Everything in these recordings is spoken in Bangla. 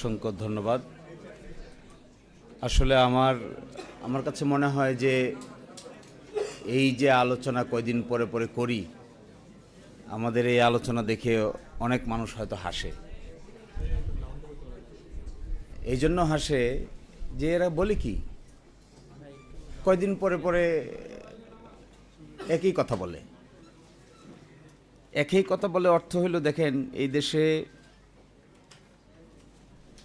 অসংখ্য ধন্যবাদ। আসলে আমার কাছে মনে হয় যে এই যে আলোচনা কয়দিন পরে পরে করি, আমাদের এই আলোচনা দেখে অনেক মানুষ হয়তো হাসে। এই জন্য হাসে যে এরা বলে কি কয়দিন পরে পরে একই কথা বলে। একই কথা বলে অর্থ হইল, দেখেন এই দেশে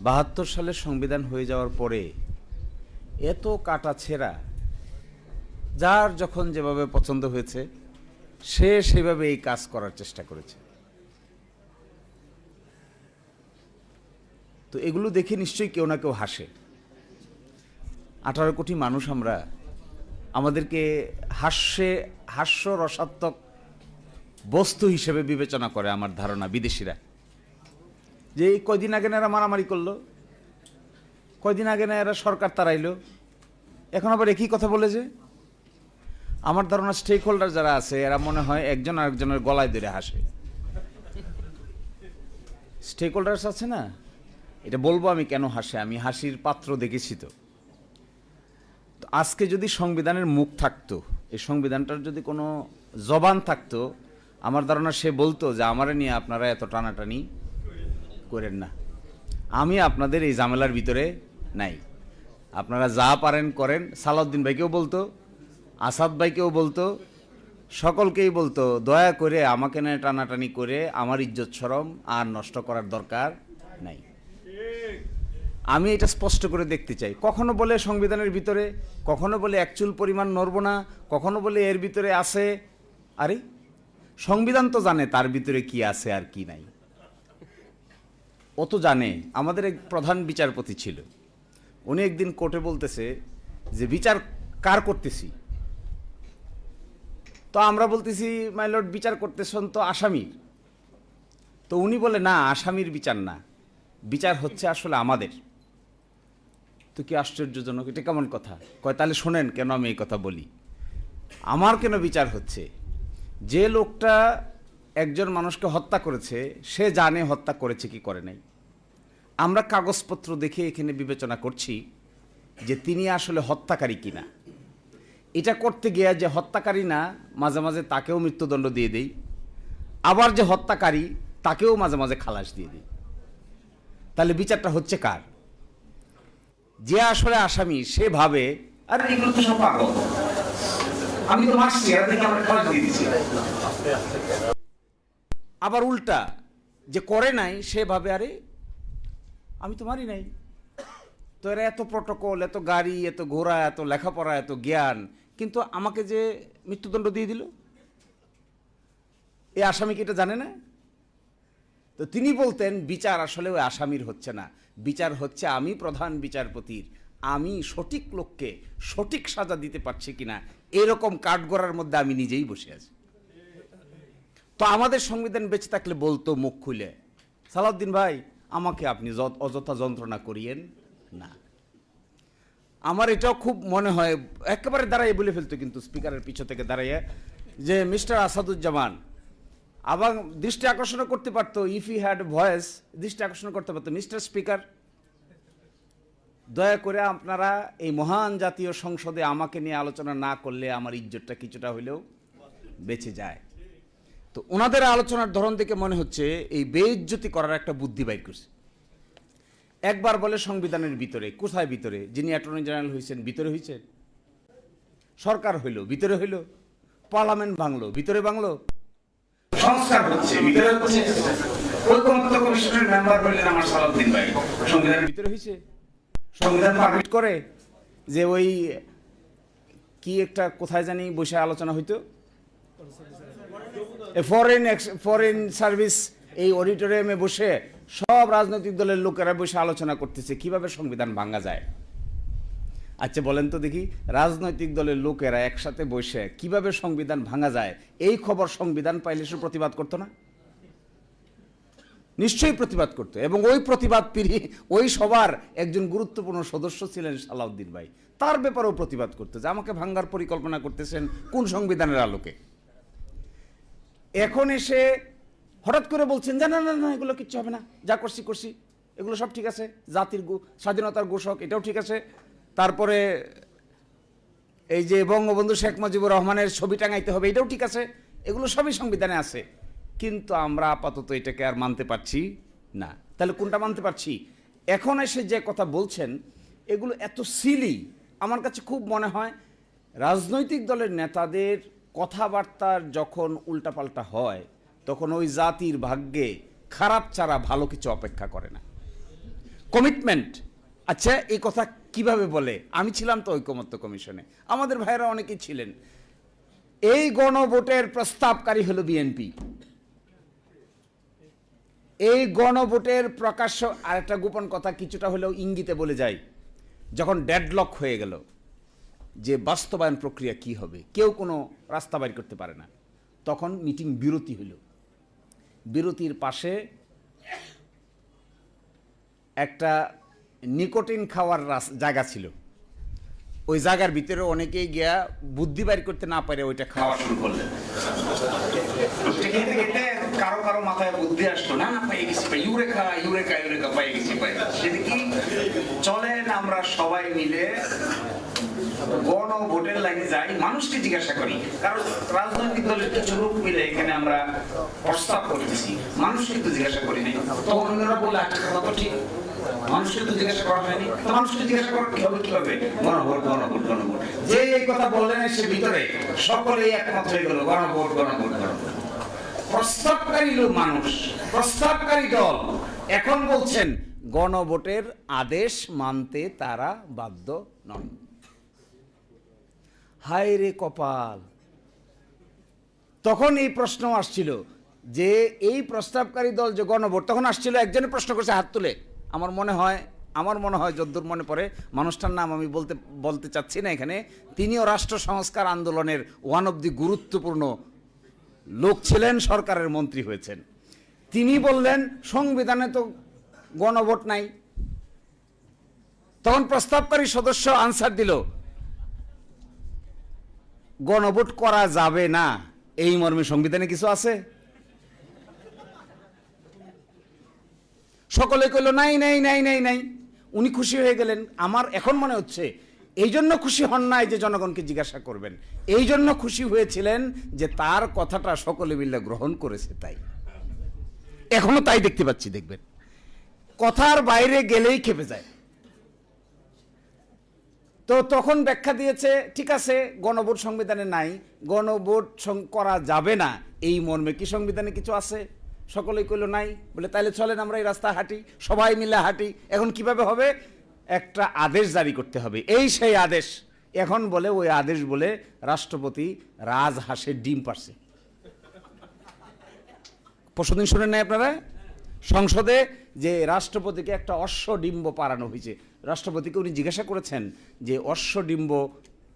৭২ সালের সংবিধান হয়ে যাওয়ার পরে এত কাটা ছেঁড়া, যার যখন যেভাবে পছন্দ হয়েছে সে সেভাবে এই কাজ করার চেষ্টা করেছে। তো এগুলো দেখে নিশ্চয়ই কেউ না কেউ হাসে। ১৮ কোটি মানুষ আমরা, আমাদেরকে হাস্যরসাত্মক বস্তু হিসেবে বিবেচনা করে আমার ধারণা বিদেশিরা। যে এই কয়দিন আগে না এরা মারামারি করলো, কয়দিন আগে না এরা সরকার তাড়াইলো, এখন আবার একই কথা বলে। যে আমার ধারণা স্টেক হোল্ডার যারা আছে এরা মনে হয় একজন আরেকজনের গলায় ধরে হাসে। স্টেক হোল্ডার্স আছে না, এটা বলবো আমি কেন হাসে, আমি হাসির পাত্র দেখেছি। তো আজকে যদি সংবিধানের মুখ থাকতো, এই সংবিধানটার যদি কোনো জবান থাকতো, আমার ধারণা সে বলতো যে আমারে নিয়ে আপনারা এত টানাটানি করেন না, আমি আপনাদের এই ঝামেলার ভিতরে নাই, আপনারা যা পারেন করেন। সালাউদ্দিন ভাইকেও বলতো, আসাদ ভাইকেও বলতো, সকলকেই বলতো দয়া করে আমাকে নিয়ে টানাটানি করে আমার ইজ্জত শরম আর নষ্ট করার দরকার নাই। আমি এটা স্পষ্ট করে দেখতে চাই। কখনো বলে সংবিধানের ভিতরে, কখনো বলে একচুল পরিমাণ নড়ব না, কখনো বলে এর ভিতরে আছে। আরে সংবিধান তো জানে তার ভিতরে কি আছে আর কি নাই, ও তো জানে। আমাদের এক প্রধান বিচারপতি ছিল, উনি একদিন কোর্টে বলতেছে যে বিচার কার করতেছি, তো আমরা বলতেছি মাই লর্ড বিচার করতেছেন তো আসামির। তো উনি বলে না, আসামির বিচার না, বিচার হচ্ছে আসলে আমাদের। তো কি আশ্চর্যজনক, এটা কেমন কথা? কয় তাহলে শোনেন কেন আমি এই কথা বলি। আমার কেন বিচার হচ্ছে? যে লোকটা একজন মানুষকে হত্যা করেছে সে জানে হত্যা করেছে কি করে নাই। আমরা কাগজপত্র দেখে এখানে বিবেচনা করছি যে তিনি আসলে হত্যাকারী কিনা। এটা করতে গিয়ে যে হত্যাকারী না, মাঝে মাঝে তাকেও মৃত্যুদণ্ড দিয়ে দেই, আবার যে হত্যাকারী তাকেও মাঝে মাঝে খালাস দিয়ে দিই। তাহলে বিচারটা হচ্ছে কার? যে আসলে আসামি সে ভাবে আরে এগুলো তো সব পাগল, আমি তো মারছি, খালাস দিয়ে দিচ্ছি। আবার উল্টা যে করে নাই সে ভাবে আরে আমি তো মারি নাই। তো এরা এত প্রটোকল, এত গাড়ি, এত ঘোড়া, এত লেখাপড়া, এত জ্ঞান, কিন্তু আমাকে যে মৃত্যুদণ্ড দিয়ে দিল, এই আসামি কি এটা জানে না? তো তিনি বলতেন বিচার আসলে ওই আসামির হচ্ছে না, বিচার হচ্ছে আমি প্রধান বিচারপতির, আমি সঠিক লোককে সঠিক সাজা দিতে পারছি কিনা, এরকম কাঠগড়ার মধ্যে আমি নিজেই বসে আছি। তো আমাদের সংবিধান বেঁচে থাকলে বলতো মুখ খুলে, সালাউদ্দিন ভাই আমাকে আপনি অযথা যন্ত্রণা করিয়েন না। আমার এটাও খুব মনে হয়, একেবারে দাঁড়াইয়ে বলে ফেলতো কিন্তু স্পিকারের পিছু থেকে দাঁড়াইয়ে, যে মিস্টার আসাদুজ্জামান, আবার দৃষ্টি আকর্ষণ করতে পারতো, ইফ ই হ্যাড ভয়েস দৃষ্টি আকর্ষণ করতে পারতো, মিস্টার স্পিকার দয়া করে আপনারা এই মহান জাতীয় সংসদে আমাকে নিয়ে আলোচনা না করলে আমার ইজ্জতটা কিছুটা হইলেও বেঁচে যায়। তো ওনাদের আলোচনার ধরন দেখে মনে হচ্ছে এই বেইজ্জতি করার একটা বুদ্ধি বাইর করছে। একবার বলে সংবিধানের ভিতরে, কোথায় ভিতরে? যিনি অ্যাটর্নি জেনারেল হয়েছেন ভিতরে হয়েছেন, সরকার হইল ভিতরে হইল, পার্লামেন্ট ভাঙলো ভিতরে ভাঙলো, সংস্কার হচ্ছে ভিতরে হচ্ছে, ঐকমত্য কমিশনের মেম্বার হইলেন আমার সালাউদ্দিন ভাই, সংবিধানের ভিতরে হয়েছে। সংবিধান পাবলিশ করে যে ওই কি একটা কোথায় জানি বসে আলোচনা হইতো, ফরেন সার্ভিস, এই অডিটোরিয়ামে বসে সব রাজনৈতিক দলের লোকেরা বসে আলোচনা করতেছে কিভাবে সংবিধান ভাঙা যায়। আচ্ছা বলেন তো দেখি, রাজনৈতিক দলের লোকেরা একসাথে বসে কিভাবে সংবিধান ভাঙা যায় এই খবর সংবিধান পাইলে সে প্রতিবাদ করতো না? নিশ্চয়ই প্রতিবাদ করতো। এবং ওই প্রতিবাদ পিড়ি ওই সবার একজন গুরুত্বপূর্ণ সদস্য ছিলেন সালাউদ্দিন ভাই, তার ব্যাপারেও প্রতিবাদ করতো যে আমাকে ভাঙার পরিকল্পনা করতেছেন কোন সংবিধানের আলোকে। এখন এসে হঠাৎ করে বলছেন যে না না না এগুলো কিচ্ছু হবে না, যা করছি করছি, এগুলো সব ঠিক আছে, জাতির স্বাধীনতার ঘোষক এটাও ঠিক আছে, তারপরে এই যে বঙ্গবন্ধু শেখ মুজিবুর রহমানের ছবি টাঙাইতে হবে এটাও ঠিক আছে, এগুলো সবই সংবিধানে আছে। কিন্তু আমরা আপাতত এটাকে আর মানতে পারছি না। তাহলে কোনটা মানতে পারছি? এখন এসে যে কথা বলছেন এগুলো এত সিলি, আমার কাছে খুব মনে হয় রাজনৈতিক দলের নেতাদের কথাবার্তার যখন উল্টাপাল্টা হয় তখন ওই জাতির ভাগ্যে খারাপ ছাড়া ভালো কিছু অপেক্ষা করে না। কমিটমেন্ট, আচ্ছা এই কথা কিভাবে বলে? আমি ছিলাম তো ঐকমত্য কমিশনে, আমাদের ভাইয়েরা অনেকেই ছিলেন। এই গণভোটের প্রস্তাবকারী হলো বিএনপি। এই গণভোটের প্রকাশ্য, আর একটা গোপন কথা কিছুটা হলেও ইঙ্গিতে বলে যায়, যখন ডেডলক হয়ে গেল যে বাস্তবায়ন প্রক্রিয়া কি হবে, কেউ কোনো রাস্তা বাইর করতে পারে না, তখন মিটিং বিরতি হইল। বিরতির পাশে একটা নিকোটিন খাওয়ার জায়গা ছিল, ওই জায়গার ভিতরে অনেকেই গিয়া বুদ্ধি বাইর করতে না পারে ওইটা খাওয়া শুরু করলেন। কারো কারো মাথায় বুদ্ধি আসলো, না না পাই গেছি, পাই ইউরেকা ইউরেকা ইউরেকা পাই গেছি, পাই সেটা কি চলেন আমরা সবাই মিলে গণভোটের লাইনে যাই, মানুষকে জিজ্ঞাসা করি, কারণ রাজনৈতিক দলের কিছু লোক মিলে এখানে আমরা প্রস্তাব করতেছি, মানুষকে তো জিজ্ঞাসা করি নাই। তখন ওনারা বললে একটা কথা তো ঠিক, মানুষকে তো জিজ্ঞাসা করা হয়নি, তো মানুষকে জিজ্ঞাসা করা কিভাবে? গণভোট গণভোট গণভোট, যে এই কথা বললেন সে ভিতরে সকলেই একমত হয়ে গেল গণভোট গণভোট গণভোট। প্রস্তাবকারী লোক মানুষ, প্রস্তাবকারী দল এখন বলছেন গণভোটের আদেশ মানতে তারা বাধ্য নন। হায় রে কপাল! তখন এই প্রশ্ন আসছিল যে এই প্রস্তাবকারী দল যে গণভোট, তখন আসছিল একজনের প্রশ্ন করছে হাত তুলে, আমার মনে হয় যদ্দূর মনে পড়ে, মানুষটার নাম আমি বলতে চাচ্ছি না এখানে, তিনিও রাষ্ট্র সংস্কার আন্দোলনের ওয়ান অব দি গুরুত্বপূর্ণ লোক ছিলেন, সরকারের মন্ত্রী হয়েছেন। তিনি বললেন সংবিধানে তো গণভোট নাই। তখন প্রস্তাবকারী সদস্য আনসার দিল গণভোট করা যাবে না, এই মর্মে সংবিধানে কিছু আছে? সকলে কইল নাই নাই নাই নাই নাই। উনি খুশি হয়ে গেলেন। আমার এখন মনে হচ্ছে এই জন্য খুশি হন নাই যে জনগণকে জিজ্ঞাসা করবেন, এই জন্য খুশি হয়েছিলেন যে তার কথাটা সকলে মিলে গ্রহণ করেছে, তাই এখনো তাই দেখতে পাচ্ছি। দেখবেন কথার বাইরে গেলেই খেপে যায়। তো তখন ব্যাখ্যা দিয়েছে ঠিক আছে গণভোট সংবিধানে নাই, গণভোট করা যাবে না এই মর্মে কি সংবিধানে কিছু আছে? সকলেই কইল নাই। বলে তাহলে চলেন আমরা এই রাস্তা হাঁটি, সবাই মিলে হাঁটি। এখন কিভাবে হবে? একটা আদেশ জারি করতে হবে। এই সেই আদেশ। এখন বলে ওই আদেশ বলে রাষ্ট্রপতি রাজহাঁসের ডিম পারছে। পরশুদিন শুনেন নাই আপনারা সংসদে যে রাষ্ট্রপতিকে একটা অশ্বডিম্ব পারানো হয়েছে? রাষ্ট্রপতিকে উনি জিজ্ঞাসা করেছেন যে অশ্বডিম্ব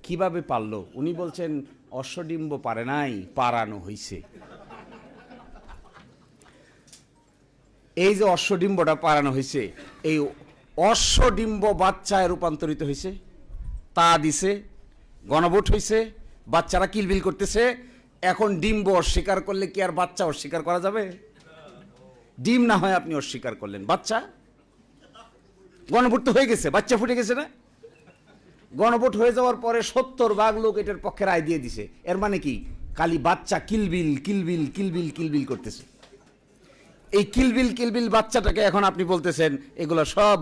কিভাবে পারলো? উনি বলছেন অশ্বডিম্ব পারে নাই, পারানো হয়েছে। এই যে অশ্বডিম্বটা পারানো হয়েছে, এই অশ্বডিম্ব বাচ্চায় রূপান্তরিত হয়েছে, তা দিছে, গণভোট হয়েছে, বাচ্চারা কিলবিল করতেছে। এখন ডিম্ব অস্বীকার করলে কি আর বাচ্চা অস্বীকার করা যাবে? ডিম না হয় আপনি অস্বীকার করলেন, বাচ্চা গণভোট তো হয়ে গেছে, বাচ্চা ফুটে গেছে না? গণভোট হয়ে যাওয়ার পরে 70% লোক এটার পক্ষে রায় দিয়ে দিছে। এর মানে কি? খালি বাচ্চা কিলবিল কিলবিল কিলবিল কিলবিল করতেছে। এই কিলবিল কিলবিল বাচ্চাটাকে এখন আপনি বলতেছেন এগুলো সব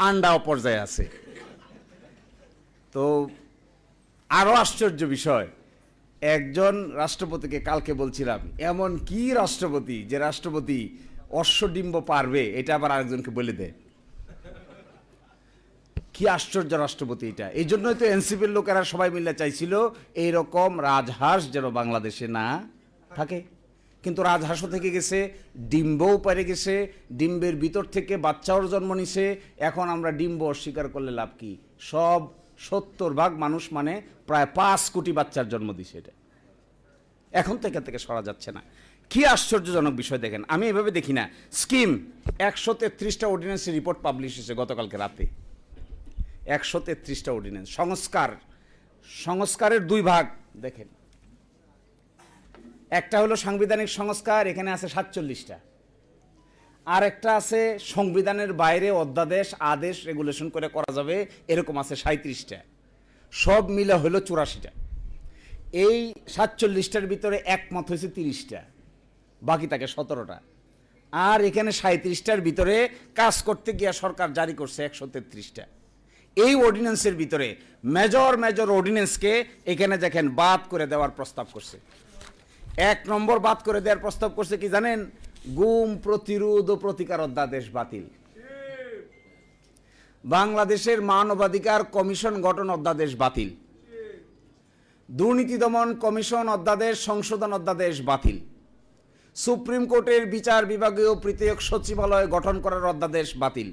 আন্ডা পর্যায়ে আছে। তো আরো আশ্চর্য বিষয়, একজন রাষ্ট্রপতিকে কালকে বলছিলাম, এমন কি রাষ্ট্রপতি যে রাষ্ট্রপতি অশ্বডিম্ব পারবে এটা আবার আরেকজনকে বলে দেয়। কি আশ্চর্য রাষ্ট্রপতি এটা! এই জন্যই তো এনসিপির লোকেরা সবাই মিলে চাইছিল এইরকম রাজহাঁস যেন বাংলাদেশে না থাকে। কিন্তু রাজহাঁসও থেকে গেছে, ডিম্বও পারে গেছে, ডিম্বের ভিতর থেকে বাচ্চাও জন্ম নিছে। এখন আমরা ডিম্ব অস্বীকার করলে লাভ কি? সব 70% মানুষ মানে প্রায় 5 কোটি বাচ্চার জন্ম দিছে। এটা এখন থেকে সরা যাচ্ছে না। কি আশ্চর্যজনক বিষয় দেখেন, আমি এভাবে দেখি না। স্কিম 133টা অর্ডিন্যান্সের রিপোর্ট পাবলিশ হয়েছে গতকালকে রাতে। 133টা অর্ডিন্যান্স। সংস্কারের 2 ভাগ দেখেন, একটা হলো সাংবিধানিক সংস্কার, এখানে আছে 47টা। আর একটা আছে সংবিধানের বাইরে অধ্যাদেশ আদেশ রেগুলেশন করে করা যাবে, এরকম আছে 37টা, সব মিলে হলো 84টা। এই 47টার ভিতরে একমত হয়েছে 30টা, বাকি থাকে 17টা। আর এখানে 37টার ভিতরে কাজ করতে গিয়ে সরকার জারি করছে 133টা। এই অর্ডিন্যান্সের ভিতরে মেজর মেজর অর্ডিন্যান্সকে এখানে দেখেন বাদ করে দেওয়ার প্রস্তাব করছে। 1 নম্বর বাদ করে দেওয়ার প্রস্তাব করছে কি জানেন? গুম প্রতিরোধ ও প্রতিকার অধ্যাদেশ বাতিল, বাংলাদেশের মানবাধিকার কমিশন গঠন অধ্যাদেশ বাতিল, দুর্নীতি দমন কমিশন অধ্যাদেশ সংশোধন অধ্যাদেশ বাতিল, সুপ্রিম কোর্টের বিচার বিভাগীয় পৃথক সচিবালয় গঠন করার অধ্যাদেশ বাতিল,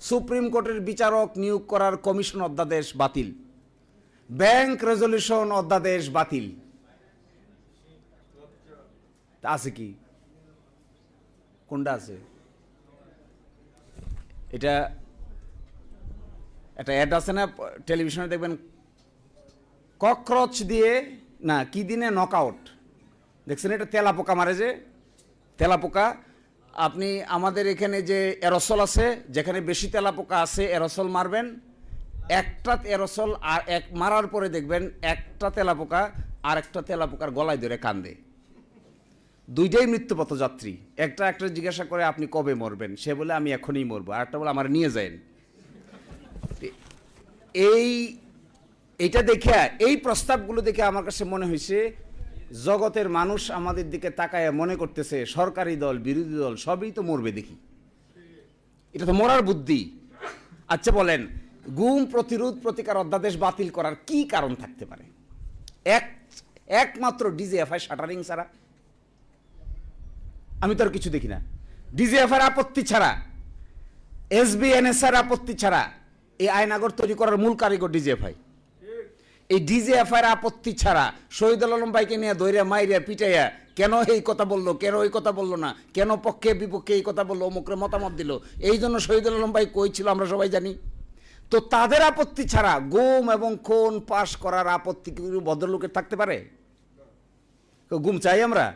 সুপ্রিম কোর্টের বিচারক নিয়োগ করার কমিশন অধ্যাদেশ বাতিল, ব্যাংক রেজলিউশন অধ্যাদেশ বাতিল। আছে কি? কোনটা আছে? এটা একটা অ্যাড আছে না টেলিভিশনে, দেখবেন ককরোচ দিয়ে না কি দিনে নকআউট, দেখছেন? এটা তেলাপোকা মারে, যে তেলাপোকা। আপনি আমাদের এখানে যে এরসল আছে, যেখানে বেশি তেলাপোকা আছে এরসল মারবেন, একটা এরসল আর এক মারার পরে দেখবেন একটা তেলাপোকা আর একটা তেলাপোকার গলায় ধরে কান্দে। দুইটাই মৃত্যুপথ যাত্রী। একটা জিজ্ঞাসা করে আপনি কবে মরবেন, সে বলে আমি এখনই মরবো, আর একটা বলে আমার নিয়ে যান। এইটা দেখে, এই প্রস্তাবগুলো দেখে আমার কাছে মনে হয়েছে জগতের মানুষ আমাদের দিকে তাকায় মনে করতেছে সরকারি দল বিরোধী দল সবই তো মরবে দেখি, এটা তো মরার বুদ্ধি। আচ্ছা বলেন, গুম প্রতিরোধ প্রতিকার অধ্যাদেশ বাতিল করার কি কারণ থাকতে পারে? একমাত্র ডিজিএফআই শাটারিং ছাড়া আমি তো আর কিছু দেখি না। ডিজিএফআই আপত্তি ছাড়া, এসবিএনএসআর আপত্তি ছাড়া এই আইনাগর তৈরি করার মূল কারিগর ডিজিএফআই। এই ডিজিএফআই আপত্তি ছাড়া শহীদুল আলম ভাইকে নিয়ে দৈরা মাইরিয়া পিটাইয়া কেন এই কথা বললো, কেন ওই কথা বললো না, কেন পক্ষে বিপক্ষে এই কথা বললো, অমুকরে মতামত দিল, এই জন্য শহীদুল আলম ভাই কই ছিল আমরা সবাই জানি। তো তাদের আপত্তি ছাড়া গুম এবং খুন পাশ করার আপত্তি কি ভদ্রলোকের থাকতে পারে? কেউ গুম চাই আমরা?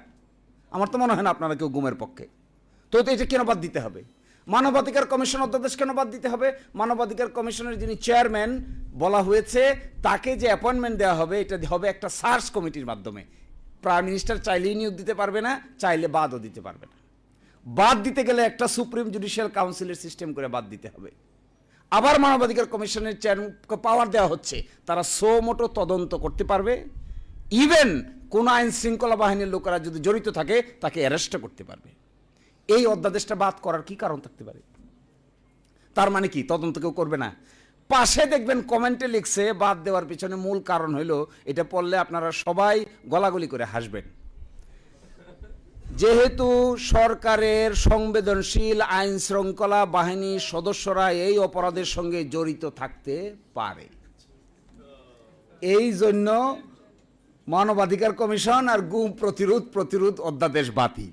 আমার তো মনে হয় না আপনারা কেউ গুমের পক্ষে। তো এটা কেন বাদ দিতে হবে? মানবাধিকার কমিশন অধ্যাদেশ কেন বাদ দিতে হবে? মানবাধিকার কমিশনের যিনি চেয়ারম্যান বলা হয়েছে, তাকে যে অ্যাপয়েন্টমেন্ট দেওয়া হবে এটা হবে একটা সার্চ কমিটির মাধ্যমে। প্রাইম মিনিস্টার চাইলেই নিয়োগ দিতে পারবে না, চাইলে বাদও দিতে পারবে না। বাদ দিতে গেলে একটা সুপ্রিম জুডিশিয়াল কাউন্সিলের সিস্টেম করে বাদ দিতে হবে। আবার মানবাধিকার কমিশনের চেয়ারম্যানকে পাওয়ার দেওয়া হচ্ছে, তারা সো মোটো তদন্ত করতে পারবে, ইভেন কোন আইন শৃঙ্খলা বাহিনীর লোকেরা যদি জড়িত থাকে তাকে অ্যারেস্ট করতে পারবে। এই অধ্যাদেশটা বাদ করার কি কারণ থাকতে পারে? তার মানে কি তদন্ত কেউ করবে না? পাশে দেখবেন কমেন্টে লিখছে বাদ দেওয়ার পিছনে মূল কারণ হইল, এটা পড়লে আপনারা সবাই গলাগলি করে হাসবেন, যেহেতু সরকারের সংবেদনশীল আইন শৃঙ্খলা বাহিনীর সদস্যরা এই অপরাধের সঙ্গে জড়িত থাকতে পারে, এই জন্য মানবাধিকার কমিশন আর গুম প্রতিরোধ অধ্যাদেশ বাতিল।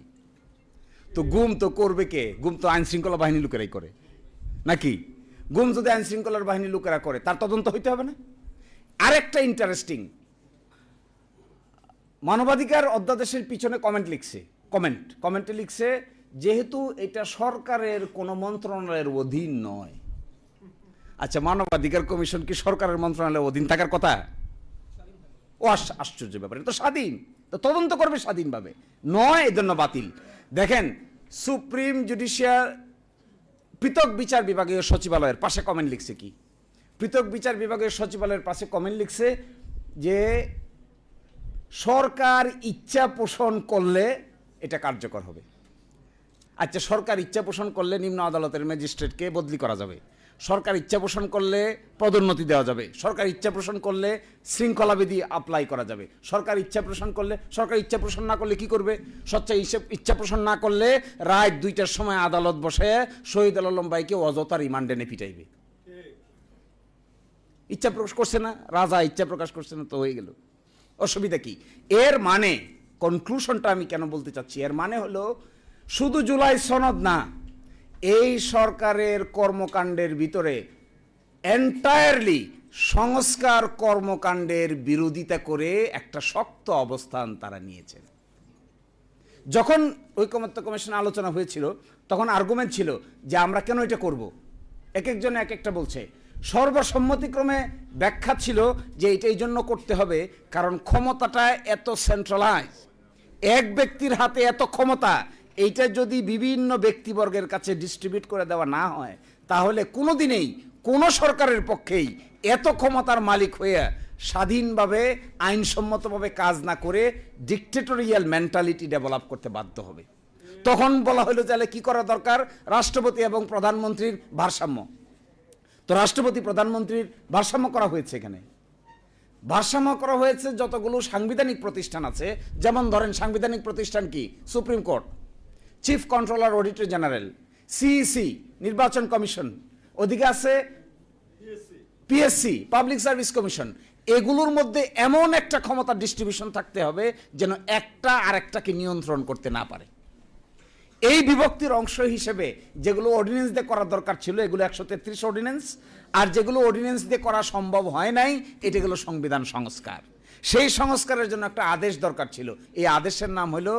তো গুম তো করবে কে? গুম তো আইন শৃঙ্খলা বাহিনী লোকেরাই করে নাকি? গুম যদি আইন শৃঙ্খলার বাহিনী লোকেরা করে, তার তদন্ত হইতে হবে না? আরেকটা ইন্টারেস্টিং, মানবাধিকার অধ্যাদেশের পিছনে কমেন্টে লিখছে যেহেতু এটা সরকারের কোনো মন্ত্রণালয়ের অধীন নয়। আচ্ছা, মানবাধিকার কমিশন কি সরকারের মন্ত্রণালয়ের অধীন থাকার কথা? ও আশ্চর্য ব্যাপার, এটা তো স্বাধীন, তো তদন্ত করবে স্বাধীনভাবে, নয় এজন্য বাতিল। দেখেন, সুপ্রিম জুডিশিয়াল পৃথক বিচার বিভাগীয় সচিবালয়ের পাশে কমেন্ট লিখছে কি? পৃথক বিচার বিভাগীয় সচিবালয়ের পাশে কমেন্ট লিখছে যে সরকার ইচ্ছা পোষণ করলে এটা কার্যকর হবে। আচ্ছা, সরকার ইচ্ছা পোষণ করলে নিম্ন আদালতের ম্যাজিস্ট্রেটকে বদলি করা যাবে, সরকার ইচ্ছা পোষণ করলে পদোন্নতি দেওয়া যাবে, সরকার ইচ্ছা পোষণ করলে শৃঙ্খলাবিধি অ্যাপ্লাই করা যাবে, সরকার ইচ্ছা পোষণ করলে, সরকার ইচ্ছা পোষণ না করলে কি করবে? ইচ্ছা পোষণ না করলে রাত 2টার সময় আদালত বসে শহীদুল আলম ভাইকে অযথা রিমান্ডে এনে পিটাইবে। ইচ্ছা প্রকাশ করছে না, রাজা ইচ্ছা প্রকাশ করছে না, তো হয়ে গেল। অসুবিধা কি? এর মানে কনক্লুশনটা আমি কেন বলতে চাচ্ছি, এর মানে হলো শুধু জুলাই সনদ না, এই সরকারের কর্মকাণ্ডের ভিতরে এন্টায়ারলি সংস্কার কর্মকাণ্ডের বিরোধিতা করে একটা শক্ত অবস্থান তারা নিয়েছেন। যখন ঐকমত্য কমিশনে আলোচনা হয়েছিল তখন আর্গুমেন্ট ছিল যে আমরা কেন এটা করব, এক একজন এক একটা বলছে। সর্বসম্মতিক্রমে ব্যাখ্যা ছিল যে এটা এই জন্য করতে হবে কারণ ক্ষমতাটা এত সেন্ট্রালাইজ, এক ব্যক্তির হাতে এত ক্ষমতা, এইটা যদি বিভিন্ন ব্যক্তিবর্গের কাছে ডিস্ট্রিবিউট করে দেওয়া না হয় তাহলে কোনো দিনেই কোনো সরকারের পক্ষেই এত ক্ষমতার মালিক হয়ে স্বাধীনভাবে আইনসম্মতভাবে কাজ না করে ডিকটেটরিয়াল মেন্টালিটি ডেভেলপ করতে বাধ্য হবে। তখন বলা হলো তাহলে কি করা দরকার, রাষ্ট্রপতি এবং প্রধানমন্ত্রীর ভারসাম্য। তো রাষ্ট্রপতি প্রধানমন্ত্রীর ভারসাম্য করা হয়েছে, এখানে ভারসাম্য করা হয়েছে যতগুলো সাংবিধানিক প্রতিষ্ঠান আছে, যেমন ধরেন সাংবিধানিক প্রতিষ্ঠান কি, supreme court, chief controller auditor general, CEC নির্বাচন কমিশন, ওদিকে আছে পিএসসি পাবলিক সার্ভিস কমিশন। এগুলোর মধ্যে এমন একটা ক্ষমতা ডিস্ট্রিবিউশন থাকতে হবে যেন একটা আরেকটাকে নিয়ন্ত্রণ করতে না পারে। এই বিভক্তির অংশ হিসেবে যেগুলো অর্ডিন্যান্স দিয়ে করার দরকার ছিল এগুলো 133 অর্ডিন্যান্স, আর যেগুলো অর্ডিন্যান্স দিয়ে করা সম্ভব হয় নাই এটা গেল সংবিধান সংস্কার। সেই সংস্কারের জন্য একটা আদেশ দরকার ছিল, এই আদেশের নাম হলো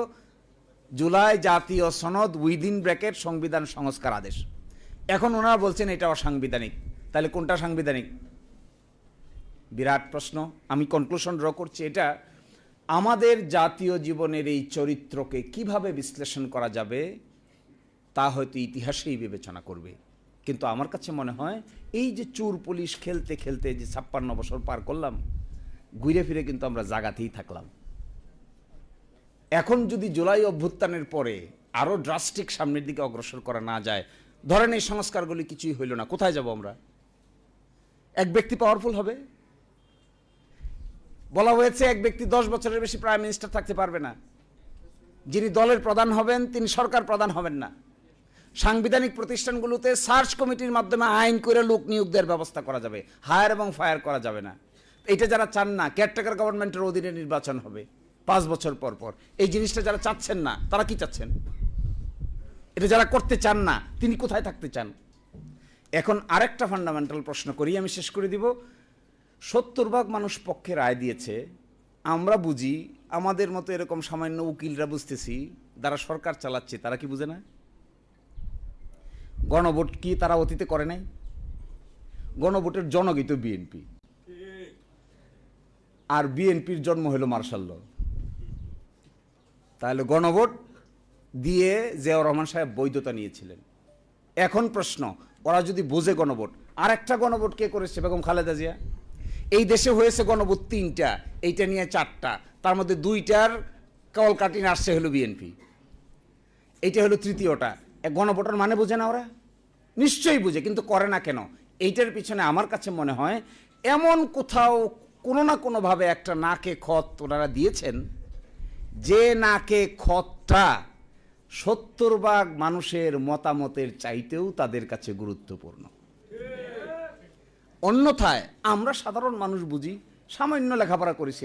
জুলাই জাতীয় সনদ উইদিন ব্র্যাকেট সংবিধান সংস্কার আদেশ। এখন ওনারা বলছেন এটা অসাংবিধানিক, তাহলে কোনটা সাংবিধানিক? বিরাট প্রশ্ন। আমি কনক্লুশন ড্র করছি, এটা আমাদের জাতীয় জীবনের এই চরিত্রকে কিভাবে বিশ্লেষণ করা যাবে তা হয়তো ইতিহাসেই বিবেচনা করবে। কিন্তু আমার কাছে মনে হয় এই যে চোর পুলিশ খেলতে খেলতে যে 56 বছর পার করলাম, ঘুরে ফিরে কিন্তু আমরা জাগাতেই থাকলাম। এখন যদি জুলাই অভ্যুত্থানের পরে আরও ড্রাস্টিক সামনের দিকে অগ্রসর করা না যায়, ধরেন এই সংস্কারগুলি কিছুই হইল না, কোথায় যাব আমরা? এক ব্যক্তি পাওয়ারফুল হবে, বলা হয়েছে এক ব্যক্তি 10 বছরের বেশি প্রাইম মিনিস্টার থাকতে পারবে না, যিনি দলের প্রধান হবেন তিনি সরকার প্রধান হবেন না। সাংবিধানিক প্রতিষ্ঠানগুলোতে সার্চ কমিটির মাধ্যমে আইন করে লোক নিয়োগ দেওয়ার ব্যবস্থা করা যাবে, হায়ার এবং ফায়ার করা যাবে না। এটা যারা চান না, কেয়ারটেকার গভর্নমেন্টের অধীনে নির্বাচন হবে 5 বছর পর পর, এই জিনিসটা যারা চাচ্ছেন না তারা কি চাচ্ছেন? এটা যারা করতে চান না তিনি কোথায় থাকতে চান? এখন আরেকটা ফান্ডামেন্টাল প্রশ্ন করি, আমি শেষ করে দিব। 70% মানুষ পক্ষে রায় দিয়েছে, আমরা বুঝি, আমাদের মতো এরকম সামান্য উকিলরা বুঝতেছি, যারা সরকার চালাচ্ছে তারা কি বুঝে না? গণভোট কি তারা অতীতে করে নাই? গণভোটের জনকই তো বিএনপি, আর বিএনপির জন্ম হলো মার্শাল ল। তাহলে গণভোট দিয়ে জিয়াউর রহমান সাহেব বৈধতা নিয়েছিলেন। এখন প্রশ্ন, ওরা যদি বোঝে গণভোট, আর একটা গণভোট কে করেছে? বেগম খালেদা জিয়া। এই দেশে হয়েছে গণভোট 3টা, এইটা নিয়ে 4টা, তার মধ্যে 2টার কলকাটিন আসছে হলো বিএনপি, এইটা হলো 3য়টা। গণভোটের মানে বোঝে না ওরা? নিশ্চয়ই বুঝে, কিন্তু করে না কেন? এইটার পিছনে আমার কাছে মনে হয় এমন কোথাও কোনো না কোনোভাবে একটা নাকে খত ওনারা দিয়েছেন, যে নাকে খতটা 70% মানুষের মতামতের চাইতেও তাদের কাছে গুরুত্বপূর্ণ। অন্যথায় আমরা সাধারণ মানুষ বুঝি, সামান্য লেখাপড়া করেছি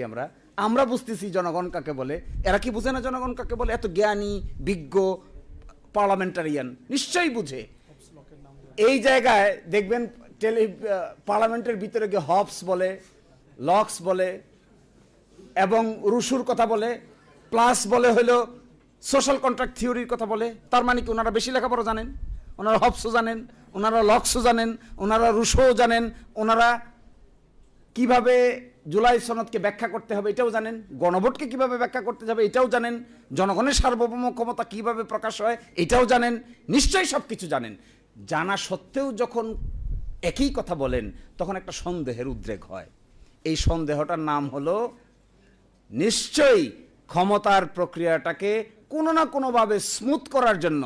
আমরা বুঝতেছি জনগণ কাকে বলে, এরা কি বুঝে না জনগণ কাকে বলে? এত জ্ঞানী বিজ্ঞ পার্লামেন্টারিয়ান নিশ্চয়ই বুঝে। এই জায়গায় দেখবেন পার্লামেন্টের ভিতরে গিয়ে হবস বলে, লক্স বলে এবং রুশুর কথা বলে, প্লাস বলে হলো সোশ্যাল কন্ট্রাক্ট থিওরির কথা বলে। তার মানে কি ওনারা বেশি লেখাপড়া জানেন? ওনারা হবসও জানেন, ওনারা লক্সও জানেন, ওনারা রুশোও জানেন, ওনারা কিভাবে জুলাই সনদকে ব্যাখ্যা করতে হবে এটাও জানেন, গণভোটকে কিভাবে ব্যাখ্যা করতে হবে এটাও জানেন, জনগণের সার্বভৌম ক্ষমতা কিভাবে প্রকাশ হয় এটাও জানেন, নিশ্চয়ই সব কিছু জানেন। জানা সত্ত্বেও যখন একই কথা বলেন তখন একটা সন্দেহের উদ্রেক হয়। এই সন্দেহটার নাম হলো নিশ্চয়ই ক্ষমতার প্রক্রিয়াটাকে কোনো না কোনোভাবে স্মুথ করার জন্য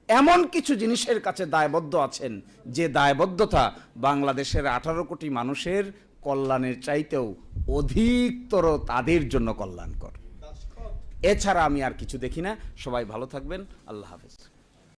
এমন কিছু জিনিসের কাছে দায়বদ্ধ আছেন, যে দায়বদ্ধতা বাংলাদেশের 18 কোটি মানুষের কল্যাণের চাইতেও অধিকতর তাদের জন্য কল্যাণকর। এছাড়া আমি আর কিছু দেখি না। সবাই ভালো থাকবেন। আল্লাহ হাফেজ।